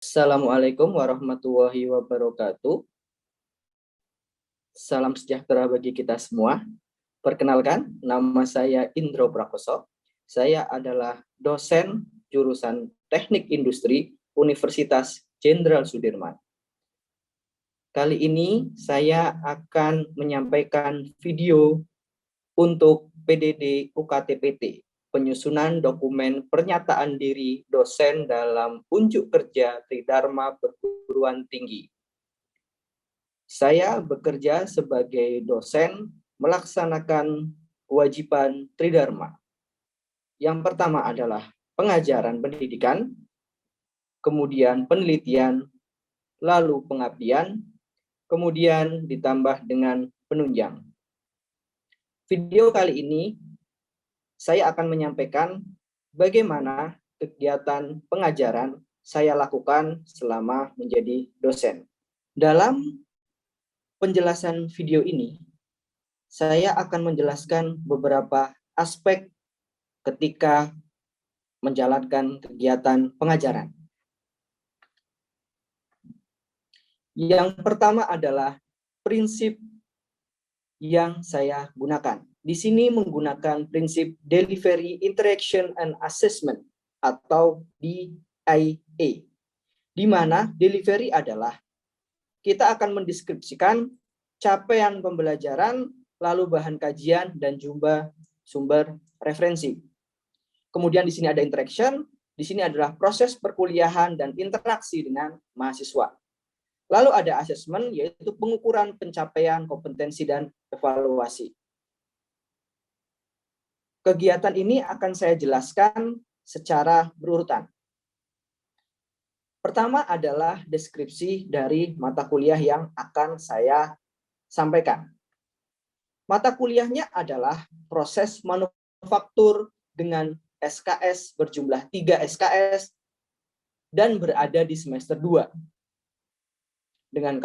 Assalamualaikum warahmatullahi wabarakatuh. Salam sejahtera bagi kita semua. Perkenalkan, nama saya Indro Prakoso. Saya adalah dosen jurusan Teknik Industri Universitas Jenderal Sudirman. Kali ini saya akan menyampaikan video untuk PDD UKT-PT, penyusunan dokumen pernyataan diri dosen dalam unjuk kerja Tridharma Perguruan Tinggi. Saya bekerja sebagai dosen melaksanakan kewajiban Tridharma. Yang pertama adalah pengajaran pendidikan, kemudian penelitian, lalu pengabdian, kemudian ditambah dengan penunjang. Video kali ini saya akan menyampaikan bagaimana kegiatan pengajaran saya lakukan selama menjadi dosen. Dalam penjelasan video ini, saya akan menjelaskan beberapa aspek ketika menjalankan kegiatan pengajaran. Yang pertama adalah prinsip yang saya gunakan. Di sini menggunakan prinsip Delivery Interaction and Assessment atau DIA, di mana delivery adalah kita akan mendeskripsikan capaian pembelajaran, lalu bahan kajian, dan jumlah sumber referensi. Kemudian di sini ada interaction, di sini adalah proses perkuliahan dan interaksi dengan mahasiswa. Lalu ada assessment, yaitu pengukuran pencapaian kompetensi dan evaluasi. Kegiatan ini akan saya jelaskan secara berurutan. Pertama adalah deskripsi dari mata kuliah yang akan saya sampaikan. Mata kuliahnya adalah proses manufaktur dengan SKS berjumlah 3 SKS dan berada di semester 2. Dengan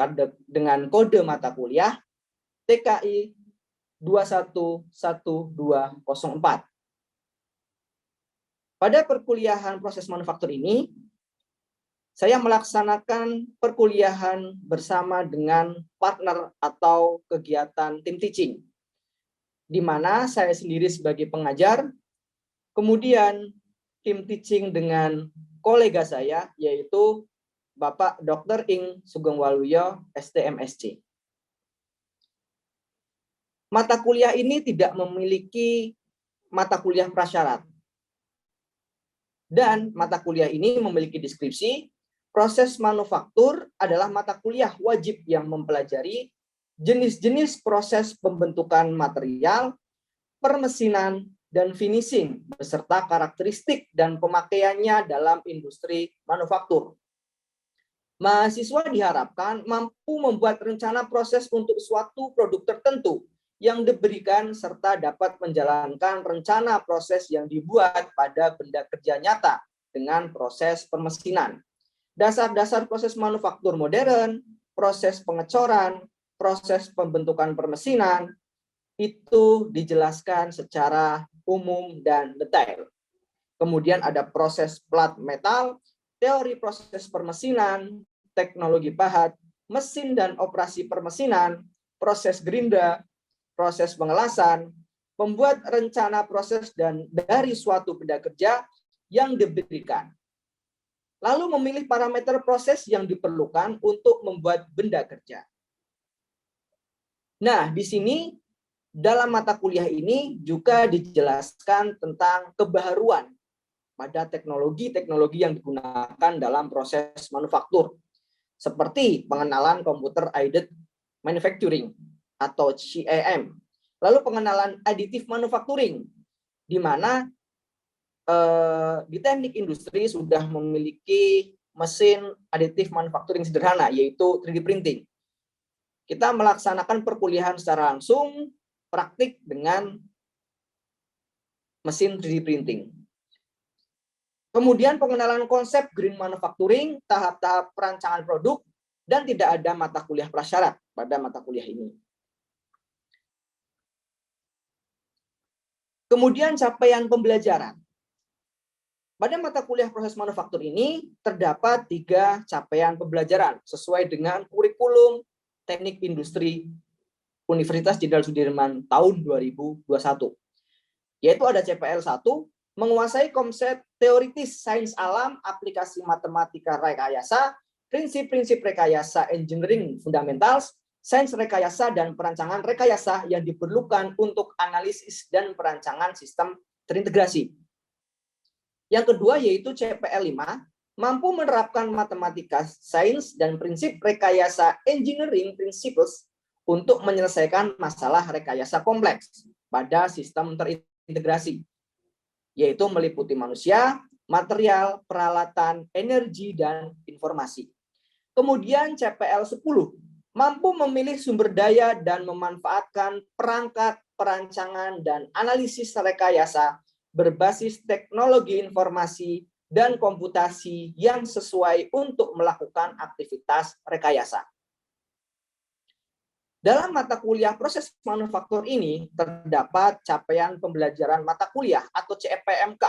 kode mata kuliah TKI 211204. Pada perkuliahan proses manufaktur ini, saya melaksanakan perkuliahan bersama dengan partner atau kegiatan tim teaching, di mana saya sendiri sebagai pengajar, kemudian tim teaching dengan kolega saya, yaitu Bapak Dr. Ing Sugeng Waluyo, STMSC. Mata kuliah ini tidak memiliki mata kuliah prasyarat. Dan mata kuliah ini memiliki deskripsi. Proses manufaktur adalah mata kuliah wajib yang mempelajari jenis-jenis proses pembentukan material, permesinan, dan finishing, beserta karakteristik dan pemakaiannya dalam industri manufaktur. Mahasiswa diharapkan mampu membuat rencana proses untuk suatu produk tertentu yang diberikan serta dapat menjalankan rencana proses yang dibuat pada benda kerja nyata dengan proses permesinan. Dasar-dasar proses manufaktur modern, proses pengecoran, proses pembentukan permesinan, itu dijelaskan secara umum dan detail. Kemudian ada proses plat metal, teori proses permesinan, teknologi pahat, mesin dan operasi permesinan, proses gerinda, proses pengelasan, membuat rencana proses dan dari suatu benda kerja yang diberikan. Lalu memilih parameter proses yang diperlukan untuk membuat benda kerja. Nah, di sini dalam mata kuliah ini juga dijelaskan tentang kebaharuan pada teknologi-teknologi yang digunakan dalam proses manufaktur, seperti pengenalan Computer Aided Manufacturing atau CAM, lalu pengenalan additive manufacturing, di mana di teknik industri sudah memiliki mesin additive manufacturing sederhana, yaitu 3D printing. Kita melaksanakan perkuliahan secara langsung, praktik dengan mesin 3D printing. Kemudian pengenalan konsep green manufacturing, tahap-tahap perancangan produk, dan tidak ada mata kuliah prasyarat pada mata kuliah ini. Kemudian capaian pembelajaran. Pada mata kuliah proses manufaktur ini terdapat 3 capaian pembelajaran sesuai dengan kurikulum Teknik Industri Universitas Jenderal Sudirman tahun 2021. Yaitu ada CPL 1, menguasai konsep teoritis sains alam, aplikasi matematika rekayasa, prinsip-prinsip rekayasa engineering fundamentals, sains rekayasa dan perancangan rekayasa yang diperlukan untuk analisis dan perancangan sistem terintegrasi. Yang kedua yaitu CPL 5, mampu menerapkan matematika sains dan prinsip rekayasa engineering principles untuk menyelesaikan masalah rekayasa kompleks pada sistem terintegrasi, yaitu meliputi manusia, material, peralatan, energi, dan informasi. Kemudian CPL 10, mampu memilih sumber daya dan memanfaatkan perangkat, perancangan, dan analisis rekayasa berbasis teknologi informasi dan komputasi yang sesuai untuk melakukan aktivitas rekayasa. Dalam mata kuliah proses manufaktur ini terdapat capaian pembelajaran mata kuliah atau CPMK,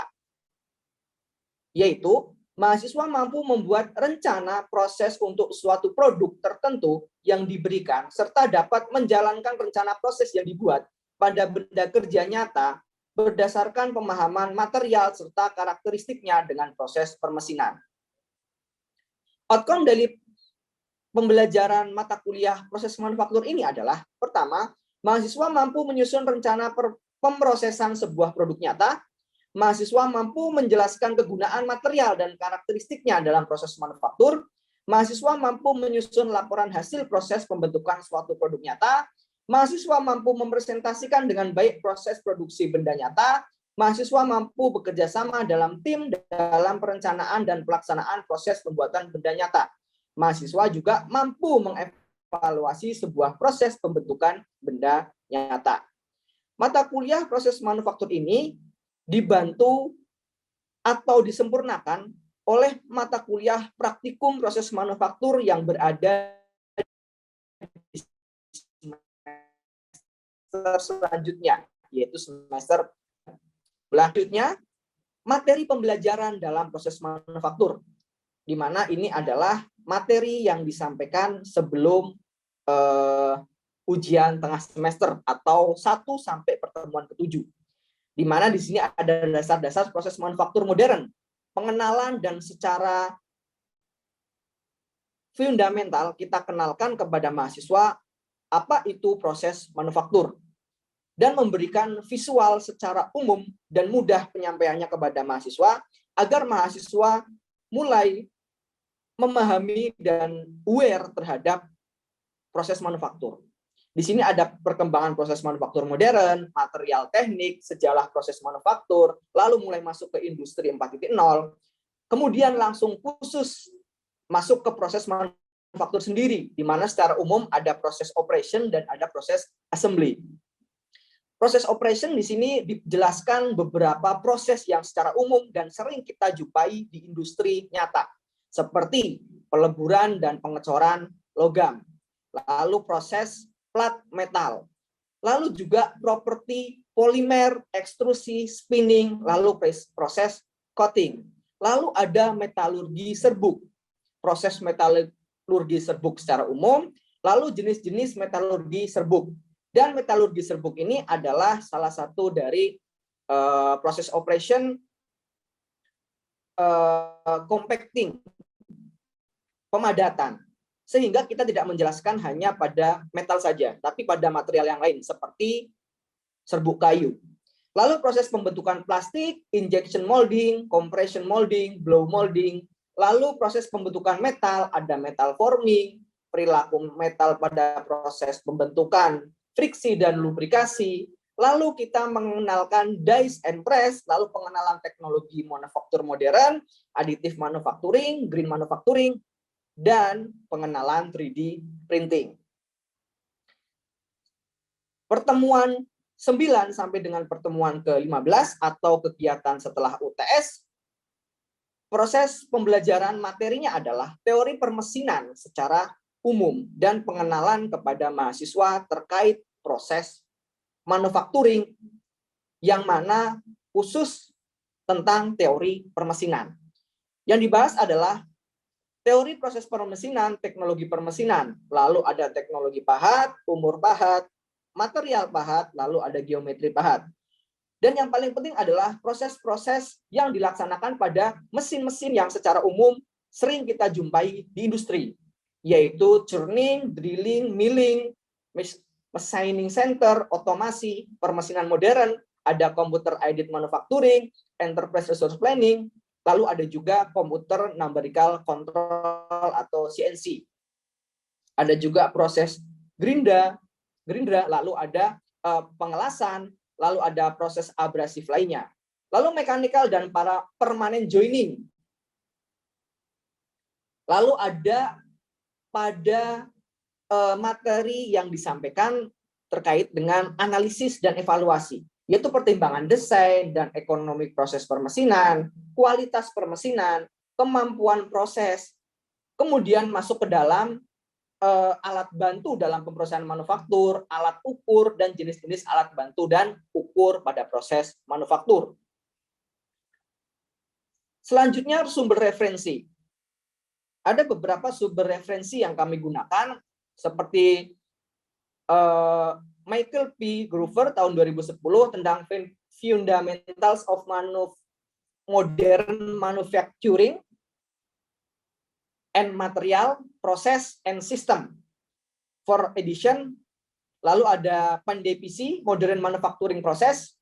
yaitu mahasiswa mampu membuat rencana proses untuk suatu produk tertentu yang diberikan serta dapat menjalankan rencana proses yang dibuat pada benda kerja nyata berdasarkan pemahaman material serta karakteristiknya dengan proses permesinan. Outcome dari pembelajaran mata kuliah proses manufaktur ini adalah, pertama, mahasiswa mampu menyusun rencana pemrosesan sebuah produk nyata, mahasiswa mampu menjelaskan kegunaan material dan karakteristiknya dalam proses manufaktur, mahasiswa mampu menyusun laporan hasil proses pembentukan suatu produk nyata, mahasiswa mampu mempresentasikan dengan baik proses produksi benda nyata, mahasiswa mampu bekerja sama dalam tim dalam perencanaan dan pelaksanaan proses pembuatan benda nyata. Mahasiswa juga mampu mengevaluasi sebuah proses pembentukan benda nyata. Mata kuliah proses manufaktur ini dibantu atau disempurnakan oleh mata kuliah praktikum proses manufaktur yang berada di selanjutnya, yaitu semester selanjutnya, materi pembelajaran dalam proses manufaktur, di mana ini adalah materi yang disampaikan sebelum ujian tengah semester atau 1 sampai pertemuan ke-7, di mana di sini ada dasar-dasar proses manufaktur modern, pengenalan dan secara fundamental kita kenalkan kepada mahasiswa apa itu proses manufaktur, dan memberikan visual secara umum dan mudah penyampaiannya kepada mahasiswa agar mahasiswa mulai memahami dan aware terhadap proses manufaktur. Di sini ada perkembangan proses manufaktur modern, material teknik, sejarah proses manufaktur, lalu mulai masuk ke industri 4.0, kemudian langsung khusus masuk ke proses manufaktur sendiri, di mana secara umum ada proses operation dan ada proses assembly. Proses operation di sini dijelaskan beberapa proses yang secara umum dan sering kita jumpai di industri nyata, seperti peleburan dan pengecoran logam, lalu proses plat metal, lalu juga properti polimer, ekstrusi, spinning, lalu proses coating, lalu ada metalurgi serbuk, proses metalurgi serbuk secara umum, lalu jenis-jenis metalurgi serbuk. Dan metalurgi serbuk ini adalah salah satu dari proses operation compacting, pemadatan. Sehingga kita tidak menjelaskan hanya pada metal saja, tapi pada material yang lain seperti serbuk kayu. Lalu proses pembentukan plastik, injection molding, compression molding, blow molding. Lalu proses pembentukan metal, ada metal forming, perilaku metal pada proses pembentukan, friksi dan lubrikasi. Lalu kita mengenalkan dice and press, lalu pengenalan teknologi manufaktur modern, additive manufacturing, green manufacturing, dan pengenalan 3D printing. Pertemuan 9 sampai dengan pertemuan ke-15 atau kegiatan setelah UTS, proses pembelajaran materinya adalah teori permesinan secara umum dan pengenalan kepada mahasiswa terkait proses manufacturing, yang mana khusus tentang teori permesinan. Yang dibahas adalah teori proses permesinan, teknologi permesinan, lalu ada teknologi pahat, umur pahat, material pahat, lalu ada geometri pahat. Dan yang paling penting adalah proses-proses yang dilaksanakan pada mesin-mesin yang secara umum sering kita jumpai di industri, yaitu churning, drilling, milling, machining center, otomasi, permesinan modern, ada computer aided manufacturing, enterprise resource planning, lalu ada juga computer numerical control atau CNC. Ada juga proses gerinda, lalu ada pengelasan, lalu ada proses abrasif lainnya. Lalu mechanical dan para permanent joining. Lalu ada pada materi yang disampaikan terkait dengan analisis dan evaluasi, yaitu pertimbangan desain dan ekonomi proses permesinan, kualitas permesinan, kemampuan proses, kemudian masuk ke dalam alat bantu dalam pemrosesan manufaktur, alat ukur, dan jenis-jenis alat bantu dan ukur pada proses manufaktur. Selanjutnya sumber referensi. Ada beberapa sumber referensi yang kami gunakan, seperti Michael P. Groover tahun 2010 tentang Fundamentals of Modern Manufacturing and Material, Process, and System for Edition. Lalu ada Pandey-PC, Modern Manufacturing Process.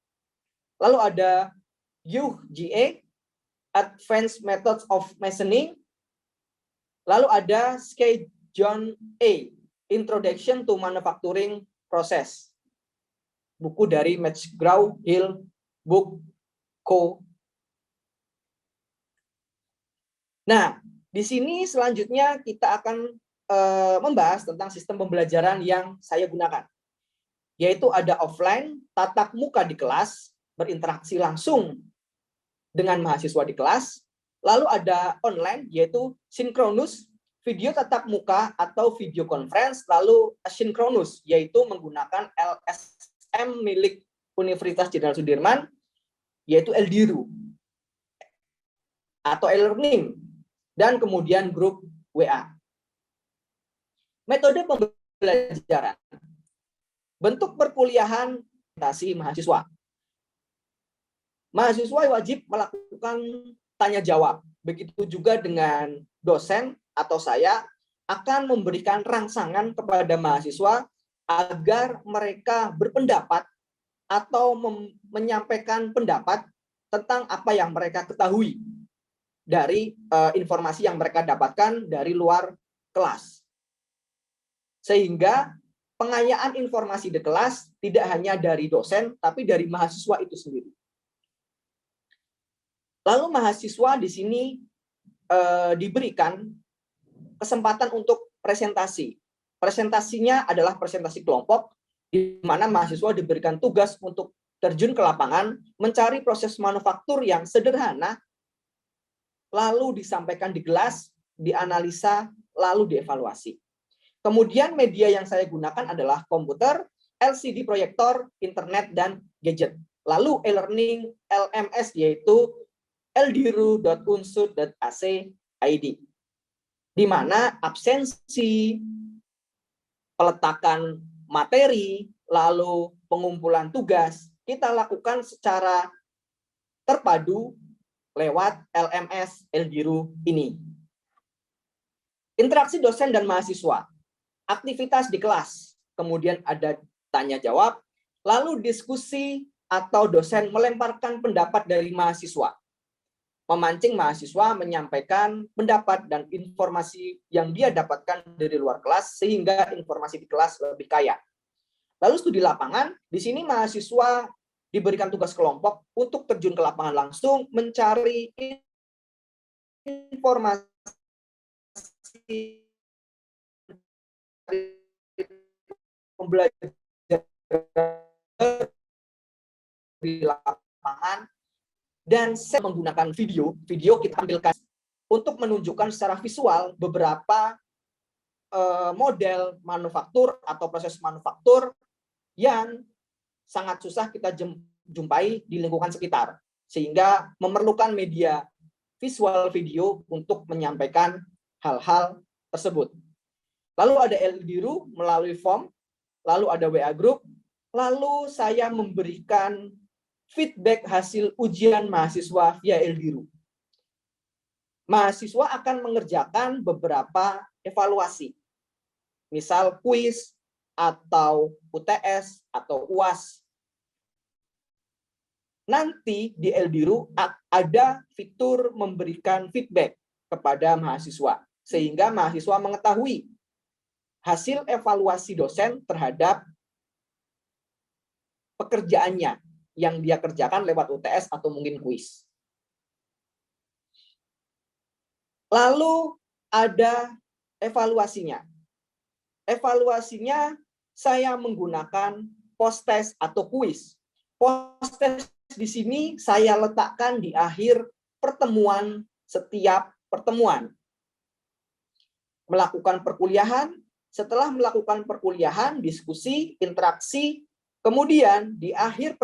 Lalu ada Hugh G.A., Advanced Methods of Machining. Lalu ada Skye John A., Introduction to Manufacturing Process. Buku dari McGraw-Hill Book Co. Nah, di sini selanjutnya kita akan membahas tentang sistem pembelajaran yang saya gunakan. Yaitu ada offline, tatap muka di kelas, berinteraksi langsung dengan mahasiswa di kelas. Lalu ada online, yaitu sinkronus, video tatap muka atau video conference, lalu asinkronus, yaitu menggunakan LSM milik Universitas Jenderal Sudirman, yaitu LDIRU, atau e-learning, dan kemudian grup WA. Metode pembelajaran. Bentuk perkuliahan mahasiswa. Mahasiswa wajib melakukan tanya jawab. Begitu juga dengan dosen atau saya akan memberikan rangsangan kepada mahasiswa agar mereka berpendapat atau menyampaikan pendapat tentang apa yang mereka ketahui dari informasi yang mereka dapatkan dari luar kelas. Sehingga pengayaan informasi di kelas tidak hanya dari dosen, tapi dari mahasiswa itu sendiri. Lalu mahasiswa di sini diberikan kesempatan untuk presentasi. Presentasinya adalah presentasi kelompok, di mana mahasiswa diberikan tugas untuk terjun ke lapangan, mencari proses manufaktur yang sederhana, lalu disampaikan di kelas, dianalisa, lalu dievaluasi. Kemudian media yang saya gunakan adalah komputer, LCD proyektor, internet, dan gadget. Lalu e-learning LMS, yaitu ldiru.unsud.ac.id, di mana absensi, peletakan materi, lalu pengumpulan tugas, kita lakukan secara terpadu lewat LMS LDIRU ini. Interaksi dosen dan mahasiswa, aktivitas di kelas, kemudian ada tanya jawab, lalu diskusi atau dosen melemparkan pendapat dari mahasiswa, memancing mahasiswa menyampaikan pendapat dan informasi yang dia dapatkan dari luar kelas, sehingga informasi di kelas lebih kaya. Lalu studi lapangan, di sini mahasiswa diberikan tugas kelompok untuk terjun ke lapangan langsung mencari informasi pembelajaran di lapangan. Dan saya menggunakan video kita tampilkan untuk menunjukkan secara visual beberapa model manufaktur atau proses manufaktur yang sangat susah kita jumpai di lingkungan sekitar. sehingga memerlukan media visual video untuk menyampaikan hal-hal tersebut. Lalu ada Eldiru melalui form, lalu ada WA Group, lalu saya memberikan feedback hasil ujian mahasiswa via Eldiru. Mahasiswa akan mengerjakan beberapa evaluasi, misal kuis atau UTS atau UAS. Nanti di Eldiru ada fitur memberikan feedback kepada mahasiswa, sehingga mahasiswa mengetahui hasil evaluasi dosen terhadap pekerjaannya yang dia kerjakan lewat UTS atau mungkin kuis. Lalu ada evaluasinya. Evaluasinya saya menggunakan post-test atau kuis. Post-test di sini saya letakkan di akhir pertemuan setiap pertemuan. Melakukan perkuliahan, setelah melakukan perkuliahan, diskusi, interaksi, kemudian di akhir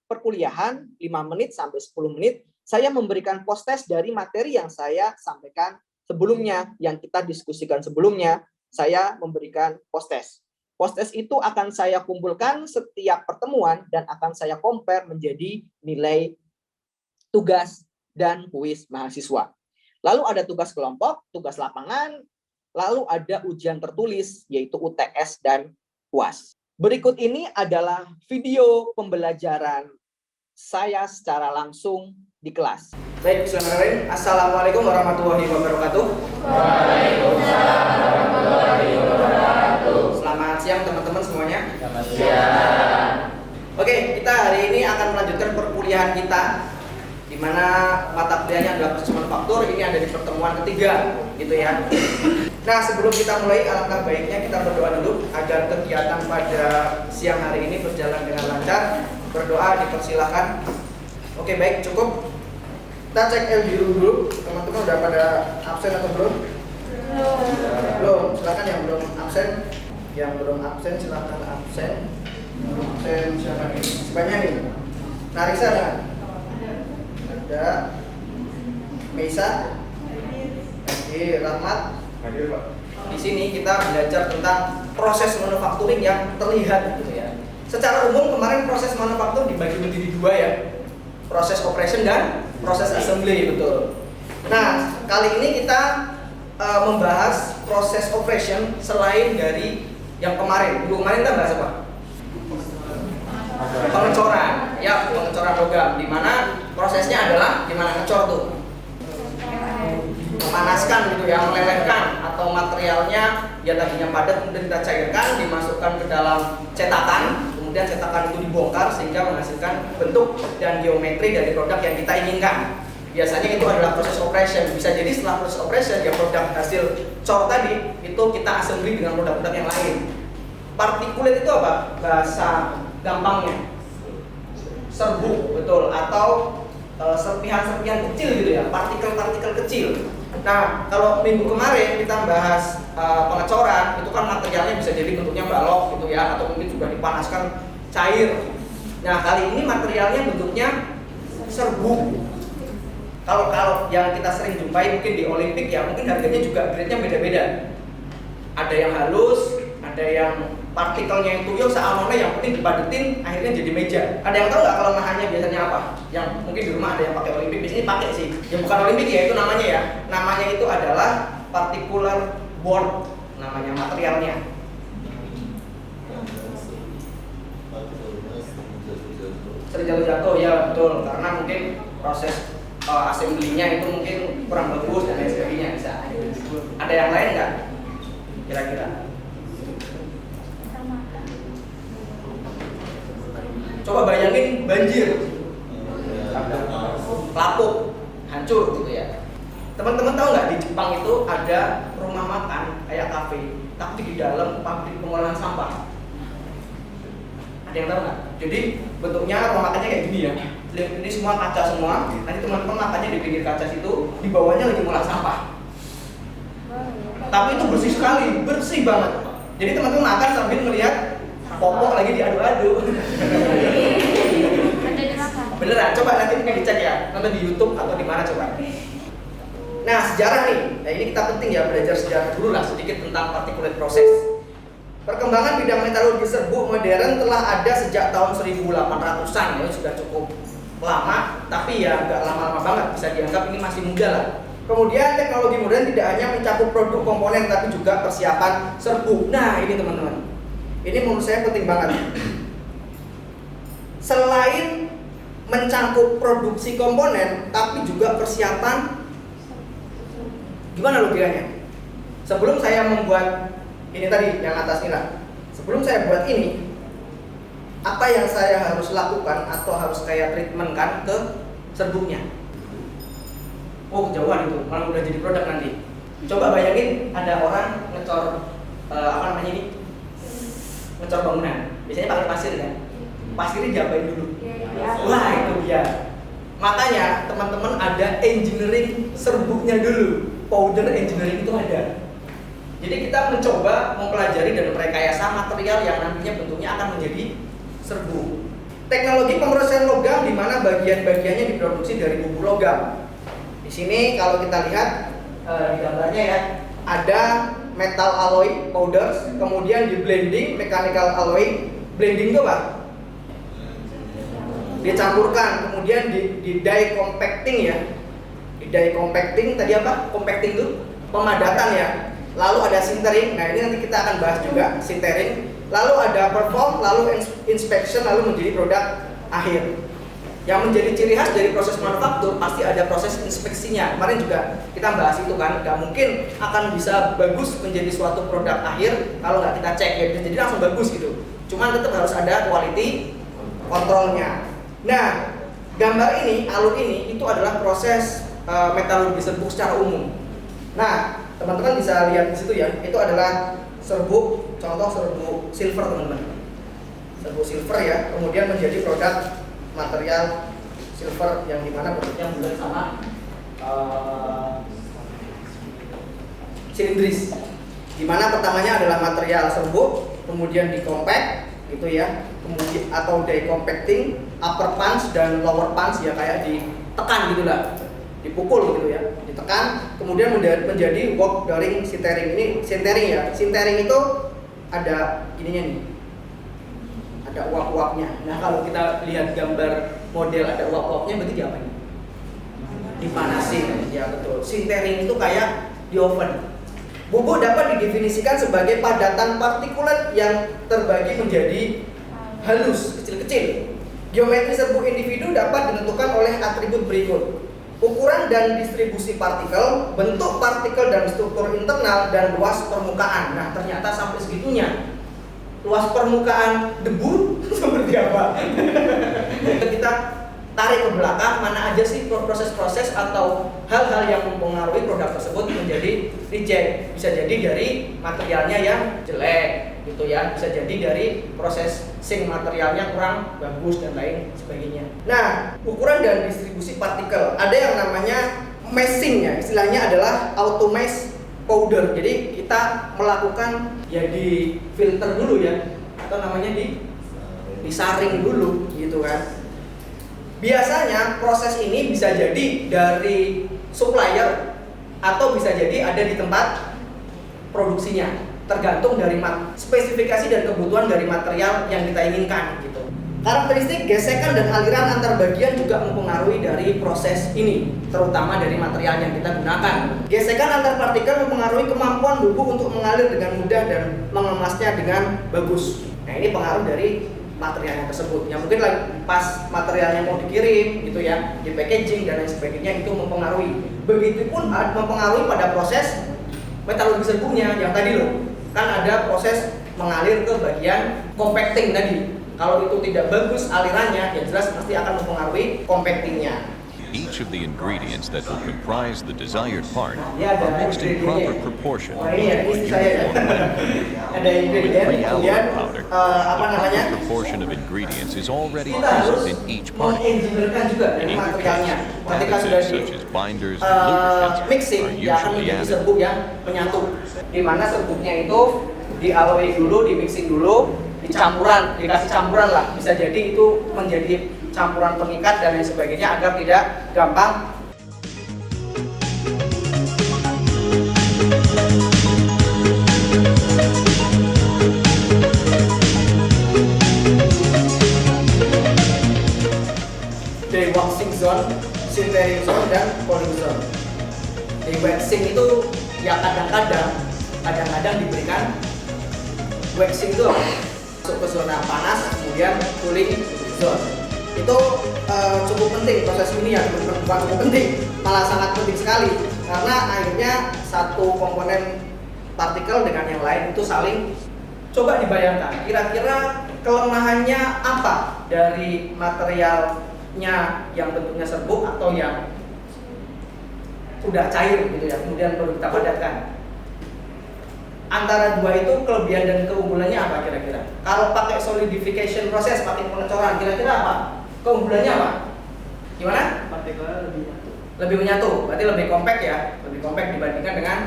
perkuliahan 5 menit sampai 10 menit, saya memberikan post-test dari materi yang saya sampaikan sebelumnya, yang kita diskusikan sebelumnya, saya memberikan post-test. Post-test itu akan saya kumpulkan setiap pertemuan dan akan saya compare menjadi nilai tugas dan kuis mahasiswa. Lalu ada tugas kelompok, tugas lapangan, lalu ada ujian tertulis, yaitu UTS dan UAS. Berikut ini adalah video pembelajaran saya secara langsung di kelas. Baik, bismillahirrahmanirrahim. Assalamualaikum warahmatullahi wabarakatuh. Waalaikumsalam warahmatullahi wabarakatuh. Selamat siang teman-teman semuanya. Selamat siang. Oke, kita hari ini akan melanjutkan perkuliahan kita, di mana mata kuliahnya adalah proses manufaktur. Ini ada di pertemuan ketiga, gitu ya. Nah, sebelum kita mulai, alangkah baiknya kita berdoa dulu agar kegiatan pada siang hari ini berjalan dengan lancar. Berdoa dipersilahkan. Oke, baik, cukup. Kita cek Eldiru dulu. Teman-teman udah pada absen atau belum? Belum. Silakan yang belum absen. Yang belum absen silakan absen. Absen siapa nih? Sebanyak nih. Narisa ada? Ada. Meisa? Oke, Rahmat. Hadir, Pak. Di sini kita belajar tentang proses manufacturing yang terlihat, gitu ya. Secara umum kemarin proses manufaktur dibagi menjadi dua ya, proses operation dan proses assembly, betul. Nah, kali ini kita membahas proses operation selain dari yang kemarin. Minggu kemarin kita bahas apa? Pengecoran, ya, pengecoran logam. Di mana prosesnya adalah gimana ngecor tuh? Memanaskan gitu ya, melelehkan atau materialnya ya tadinya padat kemudian kita cairkan, dimasukkan ke dalam cetakan, kemudian cetakan itu dibongkar sehingga menghasilkan bentuk dan geometri dari produk yang kita inginkan. Biasanya itu adalah proses operation. Bisa jadi setelah proses operation ya produk hasil cor tadi itu kita assembly dengan produk-produk yang lain. Partikulat itu apa? Bahasa gampangnya serbuk, betul, atau serpihan-serpihan kecil gitu ya, partikel-partikel kecil. Nah, kalau minggu kemarin kita bahas pengecoran, itu kan materialnya bisa jadi bentuknya balok gitu ya, atau mungkin juga dipanaskan cair. Nah, kali ini materialnya bentuknya serbuk. Kalau yang kita sering jumpai mungkin di Olimpik ya, mungkin harganya juga grade-nya beda-beda. Ada yang halus, ada yang partikelnya yang tuyul seamonnya, yang penting dipadetin akhirnya jadi meja. Ada yang tahu nggak kelemahannya biasanya apa? Yang mungkin di rumah ada yang pakai Olimpik, biasanya pakai sih. Yang bukan Olimpik ya itu namanya ya. Namanya itu adalah particular board, namanya materialnya. Sering jatuh-jatuh ya, betul, karena mungkin proses assembly-nya itu mungkin kurang bagus dan lain sebagainya bisa. Ada yang lain nggak? Kira-kira? Coba bayangin banjir, lapuk, hancur gitu ya. Teman-teman tahu nggak di Jepang itu ada rumah makan kayak kafe, tapi di dalam pabrik pengolahan sampah. Ada yang tahu nggak? Jadi bentuknya rumah makannya kayak gini ya. Ini semua kaca semua. Nanti teman-teman makannya di pinggir kaca situ, di bawahnya lagi ngolah sampah. Tapi itu bersih sekali, bersih banget. Jadi teman-teman makan sambil melihat popok lagi diadu-adu. Beneran, coba nanti mungkin dicek ya, nonton di YouTube atau di mana coba. Nah, sejarah nih. Nah, ini kita penting ya belajar sejarah dulu lah sedikit tentang particulate process. Perkembangan bidang metalurgi serbuk modern telah ada sejak tahun 1800-an ya, sudah cukup lama, tapi ya nggak lama-lama banget, bisa dianggap ini masih muda lah. Kemudian teknologi modern tidak hanya mencakup produk komponen tapi juga persiapan serbuk. Nah, ini teman-teman. Ini menurut saya penting banget. Selain mencangkup produksi komponen, tapi juga persiapan. Gimana logikanya? Sebelum saya membuat ini tadi yang atas ini lah. Sebelum saya buat ini, apa yang saya harus lakukan atau harus kayak treatment kan ke serbuknya? Oh, kejauhan itu, malah udah jadi produk nanti. Coba bayangin ada orang ngecor apa namanya ini? Ngecor bangunan. Biasanya pakai pasir kan? Pasirnya diapain dulu? Wah, itu dia. Makanya teman-teman ada engineering serbuknya dulu. Powder engineering itu ada. Jadi kita mencoba mempelajari dan merekayasa material yang nantinya bentuknya akan menjadi serbuk. Teknologi pemrosesan logam di mana bagian-bagiannya diproduksi dari bumbu logam. Di sini kalau kita lihat di gambarnya ya, ada metal alloy powders, kemudian di blending mechanical alloy. Blending itu apa? Dicampurkan, kemudian di die compacting ya. Di die compacting tadi apa? Compacting itu pemadatan ya. Lalu ada sintering. Nah, ini nanti kita akan bahas juga sintering. Lalu ada perform, lalu inspection, lalu menjadi produk akhir. Yang menjadi ciri khas dari proses manufaktur pasti ada proses inspeksinya. Kemarin juga kita bahas itu kan, nggak mungkin akan bisa bagus menjadi suatu produk akhir kalau nggak kita cek ya. Jadi langsung bagus gitu. Cuman tetap harus ada quality kontrolnya. Nah, gambar ini, alur ini itu adalah proses metalurgi serbuk secara umum. Nah, teman-teman bisa lihat di situ ya. Itu adalah serbuk, contoh serbuk silver teman-teman. Serbuk silver ya, kemudian menjadi produk material silver yang dimana bentuknya bulat sama silindris. Dimana pertamanya adalah material serbuk, kemudian di compact gitu ya, kemudian atau die compacting, upper punch dan lower punch ya, kayak ditekan gitulah, dipukul gitu ya, ditekan, kemudian menjadi work bearing sintering. Ini sintering ya. Sintering itu ada ininya nih, ada uap-uapnya. Nah, kalau kita lihat gambar model ada uap-uapnya berarti diapain? Dipanasin ya, betul. Sintering itu kayak di oven. Bubuk dapat didefinisikan sebagai padatan partikulat yang terbagi menjadi halus, kecil-kecil. Geometri serbuk individu dapat ditentukan oleh atribut berikut: ukuran dan distribusi partikel, bentuk partikel dan struktur internal, dan luas permukaan. Nah, ternyata sampai segitunya. Luas permukaan debu seperti apa? Kita tarik ke belakang, mana aja sih proses-proses atau hal-hal yang mempengaruhi produk tersebut menjadi reject. Bisa jadi dari materialnya yang jelek gitu ya, bisa jadi dari proses sink materialnya kurang bagus dan lain sebagainya. Nah, ukuran dan distribusi partikel, ada yang namanya meshing ya, istilahnya adalah auto mesh powder. Jadi kita melakukan ya di filter dulu ya, atau namanya disaring dulu gitu kan. Biasanya proses ini bisa jadi dari supplier atau bisa jadi ada di tempat produksinya, tergantung dari spesifikasi dan kebutuhan dari material yang kita inginkan gitu. Karakteristik gesekan dan aliran antar bagian juga mempengaruhi dari proses ini, terutama dari material yang kita gunakan. Gesekan antar partikel mempengaruhi kemampuan bubuk untuk mengalir dengan mudah dan mengemasnya dengan bagus. Nah, ini pengaruh dari materialnya tersebut. Yang mungkin lagi pas materialnya mau dikirim gitu ya, di packaging dan lain sebagainya, itu mempengaruhi. Begitupun mempengaruhi pada proses metalurgi serbuknya yang tadi loh. Kan ada proses mengalir ke bagian compacting tadi. Kalau itu tidak bagus alirannya, ya jelas pasti akan mempengaruhi compactingnya. Each of the ingredients that will comprise the desired part Ya, are mixed in proper proportion Wah, ini ya, into a ini saya uniform blend. ada ingredient, kemudian apa namanya? The proportion of ingredients is already Kita harus present in each part. mengengineerkan juga In dari either materialnya. case, Ketika sudah additives di such as binders and lubricants mixing, are ya akan usually menjadi added. serbuk yang menyatu. Di mana serbuknya itu dialloy dulu, di mixing dulu, dikasih campuran lah. Bisa jadi itu menjadi campuran pengikat dan lain sebagainya agar tidak gampang. Dari waxing zone, sintering zone, dan cooling zone. Di waxing itu ya kadang-kadang diberikan waxing zone masuk ke zona panas, kemudian cooling zone. Itu cukup penting proses ini ya, bukan cukup penting, malah sangat penting sekali karena akhirnya satu komponen partikel dengan yang lain itu saling. Coba dibayangkan kira-kira kelemahannya apa dari materialnya yang bentuknya serbuk atau yang udah cair gitu ya, kemudian baru kita padatkan. Antara dua itu kelebihan dan keunggulannya apa kira-kira? Kalau pakai solidification proses, pakai pengecoran, kira-kira apa? Keunggulannya apa? Gimana? Partikelnya lebih nyatu. Lebih menyatu, berarti lebih compact ya, lebih compact dibandingkan dengan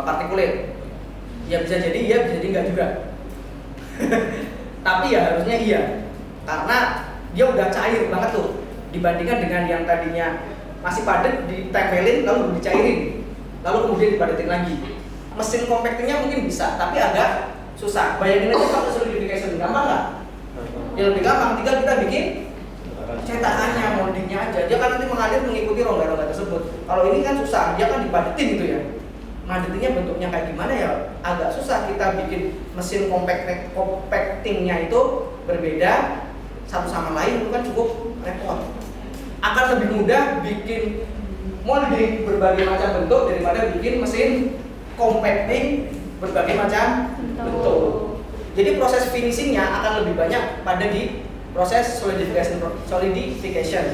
partikulit. Ya bisa jadi iya, bisa jadi enggak juga. Tapi ya harusnya iya, karena dia udah cair banget tuh dibandingkan dengan yang tadinya masih padat ditempelin lalu dicairin, lalu kemudian dipadatin lagi. Mesin compactingnya mungkin bisa, tapi agak susah. Bayangin aja kalau solidification gampang nggak? Ya lebih gampang, tinggal kita bikin cetakannya, moldingnya aja. Dia kan nanti mengalir mengikuti rongga-rongga tersebut. Kalau ini kan susah, dia kan dipadatin gitu ya. Madetinya bentuknya kayak gimana ya? Agak susah kita bikin mesin compactingnya itu berbeda satu sama lain, itu kan cukup repot. Akan lebih mudah bikin molding berbagai macam bentuk daripada bikin mesin compacting berbagai macam bentuk. Jadi proses finishingnya akan lebih banyak pada di proses solidification.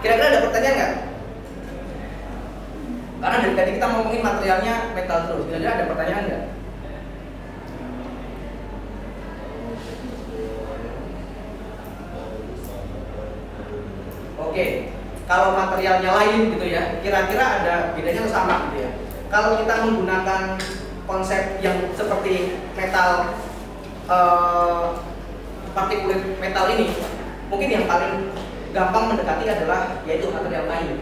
Kira-kira ada pertanyaan nggak? Karena dari tadi kita ngomongin materialnya metal terus. Kira-kira ada pertanyaan nggak? Oke, kalau materialnya lain gitu ya, kira-kira ada bedanya atau sama gitu ya? Kalau kita menggunakan konsep yang seperti metal partikulit metal ini, mungkin yang paling gampang mendekati adalah yaitu material kayu.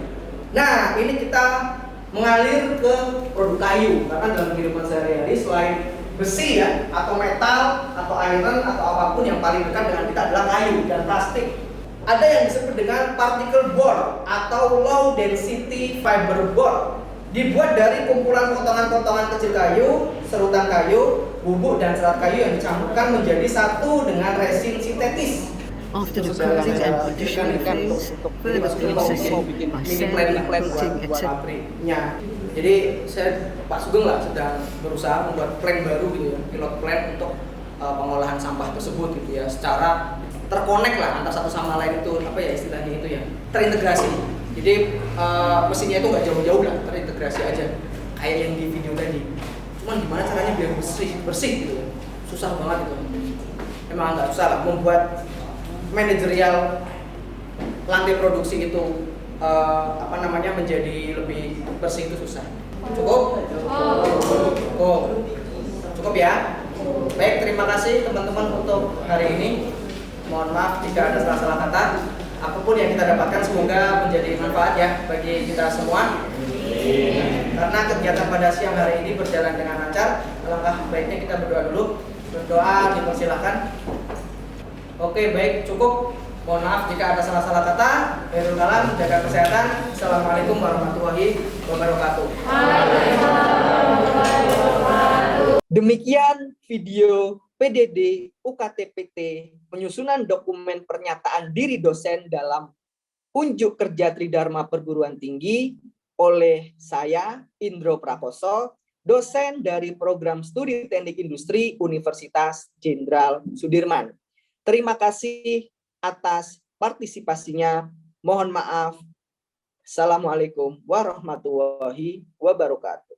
Nah, ini kita mengalir ke produk kayu karena dalam kehidupan sehari-hari selain besi ya, atau metal, atau iron, atau apapun yang paling dekat dengan kita adalah kayu dan plastik. Ada yang disebut dengan particle board atau low density fiber board. Dibuat dari kumpulan potongan-potongan kecil kayu, serutan kayu, bubuk dan serat kayu yang dicampurkan menjadi satu dengan resin sintetis. After the cooling and conditioning phase, further processing by sanding, coating, etc. Jadi Pak Sugeng lah sedang berusaha membuat plan baru gitu ya, pilot plan untuk pengolahan sampah tersebut gitu ya, secara terkonek lah antar satu sama lain itu apa ya istilahnya itu ya, terintegrasi. Jadi mesinnya itu nggak jauh-jauh lah, terintegrasi aja kayak yang di video tadi. Cuman gimana caranya biar bersih gitu ya, susah banget itu. Emang nggak susah lah membuat manajerial lantai produksi itu menjadi lebih bersih itu susah. Cukup? Cukup ya. Baik, terima kasih teman-teman untuk hari ini. Mohon maaf jika ada salah-salah kata. Apapun yang kita dapatkan semoga menjadi manfaat ya bagi kita semua. Karena kegiatan pada siang hari ini berjalan dengan lancar, alangkah baiknya kita berdoa dulu. Berdoa dipersilahkan. Oke, baik, cukup. Mohon maaf jika ada salah-salah kata. Khairul kalam, jaga kesehatan. Assalamualaikum warahmatullahi wabarakatuh. Demikian video PDD UKT-PT penyusunan dokumen pernyataan diri dosen dalam unjuk kerja Tridharma Perguruan Tinggi oleh saya Indro Prakoso, dosen dari Program Studi Teknik Industri Universitas Jenderal Sudirman. Terima kasih atas partisipasinya. Mohon maaf. Assalamualaikum warahmatullahi wabarakatuh.